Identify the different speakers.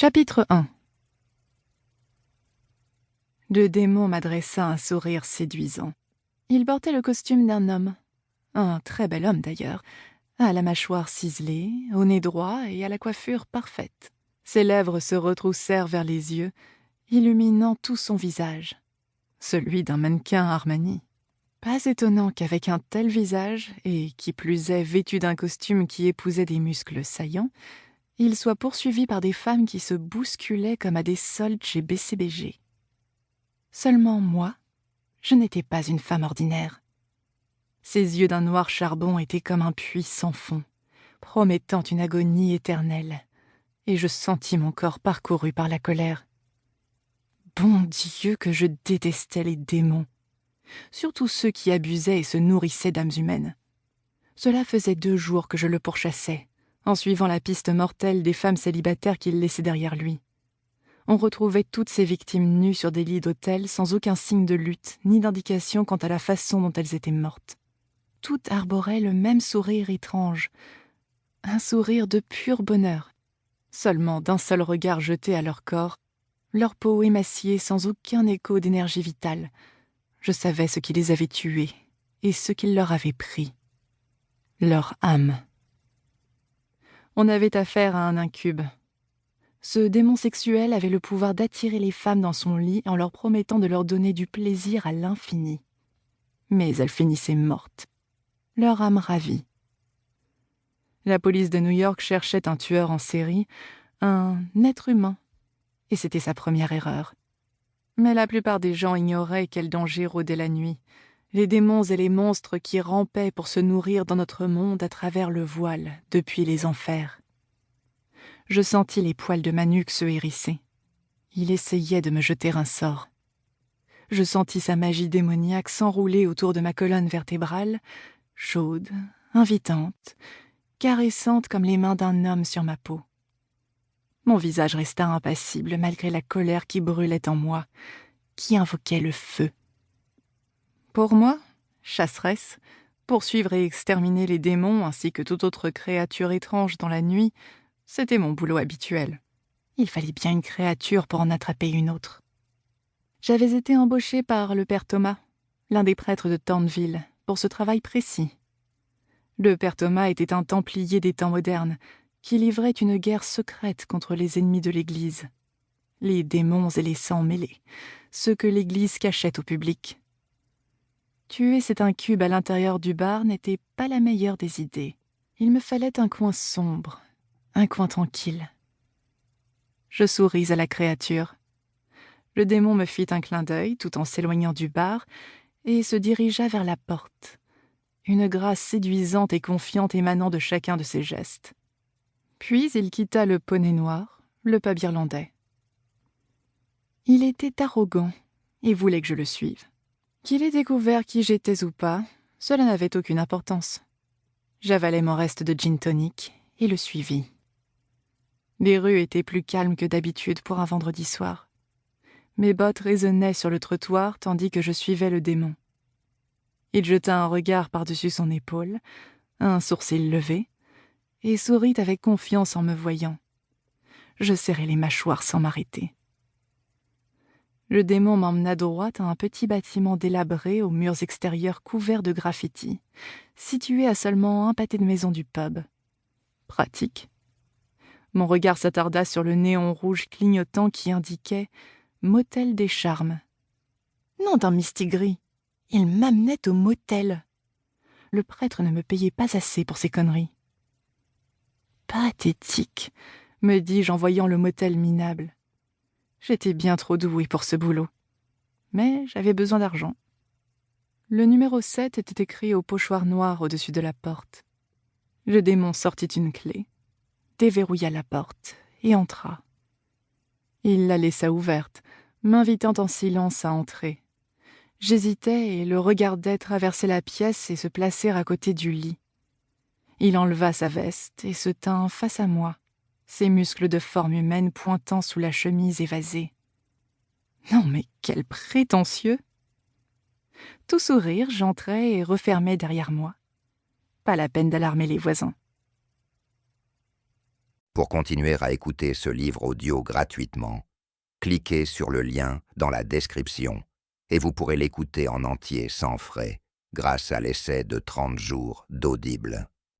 Speaker 1: Chapitre 1. Le démon m'adressa un sourire séduisant. Il portait le costume d'un homme, un très bel homme d'ailleurs, à la mâchoire ciselée, au nez droit et à la coiffure parfaite. Ses lèvres se retroussèrent vers les yeux, illuminant tout son visage, celui d'un mannequin Armani. Pas étonnant qu'avec un tel visage, et qui plus est vêtu d'un costume qui épousait des muscles saillants, il soit poursuivi par des femmes qui se bousculaient comme à des soldes chez BCBG. Seulement moi, je n'étais pas une femme ordinaire. Ses yeux d'un noir charbon étaient comme un puits sans fond, promettant une agonie éternelle, et je sentis mon corps parcouru par la colère. Bon Dieu, que je détestais les démons, surtout ceux qui abusaient et se nourrissaient d'âmes humaines. Cela faisait 2 jours que je le pourchassais, en suivant la piste mortelle des femmes célibataires qu'il laissait derrière lui. On retrouvait toutes ces victimes nues sur des lits d'hôtel sans aucun signe de lutte, ni d'indication quant à la façon dont elles étaient mortes. Toutes arboraient le même sourire étrange, un sourire de pur bonheur. Seulement d'un seul regard jeté à leur corps, leur peau émaciée sans aucun écho d'énergie vitale, je savais ce qui les avait tuées et ce qu'ils leur avaient pris. Leur âme. On avait affaire à un incube. Ce démon sexuel avait le pouvoir d'attirer les femmes dans son lit en leur promettant de leur donner du plaisir à l'infini. Mais elles finissaient mortes, leur âme ravie. La police de New York cherchait un tueur en série, un être humain, et c'était sa première erreur. Mais la plupart des gens ignoraient quel danger rôdait la nuit, les démons et les monstres qui rampaient pour se nourrir dans notre monde à travers le voile, depuis les enfers. Je sentis les poils de ma nuque se hérisser. Il essayait de me jeter un sort. Je sentis sa magie démoniaque s'enrouler autour de ma colonne vertébrale, chaude, invitante, caressante comme les mains d'un homme sur ma peau. Mon visage resta impassible malgré la colère qui brûlait en moi, qui invoquait le feu. Pour moi, chasseresse, poursuivre et exterminer les démons ainsi que toute autre créature étrange dans la nuit, c'était mon boulot habituel. Il fallait bien une créature pour en attraper une autre. J'avais été embauchée par le père Thomas, l'un des prêtres de Thornville, pour ce travail précis. Le père Thomas était un templier des temps modernes qui livrait une guerre secrète contre les ennemis de l'Église. Les démons et les sangs mêlés, ceux que l'Église cachait au public. Tuer cet incube à l'intérieur du bar n'était pas la meilleure des idées. Il me fallait un coin sombre, un coin tranquille. Je souris à la créature. Le démon me fit un clin d'œil tout en s'éloignant du bar et se dirigea vers la porte, une grâce séduisante et confiante émanant de chacun de ses gestes. Puis il quitta le poney noir, le pub irlandais. Il était arrogant et voulait que je le suive. Qu'il ait découvert qui j'étais ou pas, cela n'avait aucune importance. J'avalai mon reste de gin tonic et le suivis. Les rues étaient plus calmes que d'habitude pour un vendredi soir. Mes bottes résonnaient sur le trottoir tandis que je suivais le démon. Il jeta un regard par-dessus son épaule, un sourcil levé, et sourit avec confiance en me voyant. Je serrai les mâchoires sans m'arrêter. Le démon m'emmena droit à un petit bâtiment délabré aux murs extérieurs couverts de graffitis, situé à seulement un pâté de maison du pub. Pratique. Mon regard s'attarda sur le néon rouge clignotant qui indiquait « Motel des Charmes ». Nom d'un mistigris, il m'amenait au motel. Le prêtre ne me payait pas assez pour ces conneries. Pathétique, me dis-je en voyant le motel minable. J'étais bien trop douée pour ce boulot. Mais j'avais besoin d'argent. Le numéro 7 était écrit au pochoir noir au-dessus de la porte. Le démon sortit une clé, déverrouilla la porte et entra. Il la laissa ouverte, m'invitant en silence à entrer. J'hésitais et le regardais traverser la pièce et se placer à côté du lit. Il enleva sa veste et se tint face à moi, ses muscles de forme humaine pointant sous la chemise évasée. Non mais quel prétentieux! Tout sourire, j'entrai et refermai derrière moi. Pas la peine d'alarmer les voisins.
Speaker 2: Pour continuer à écouter ce livre audio gratuitement, cliquez sur le lien dans la description et vous pourrez l'écouter en entier sans frais grâce à l'essai de 30 jours d'Audible.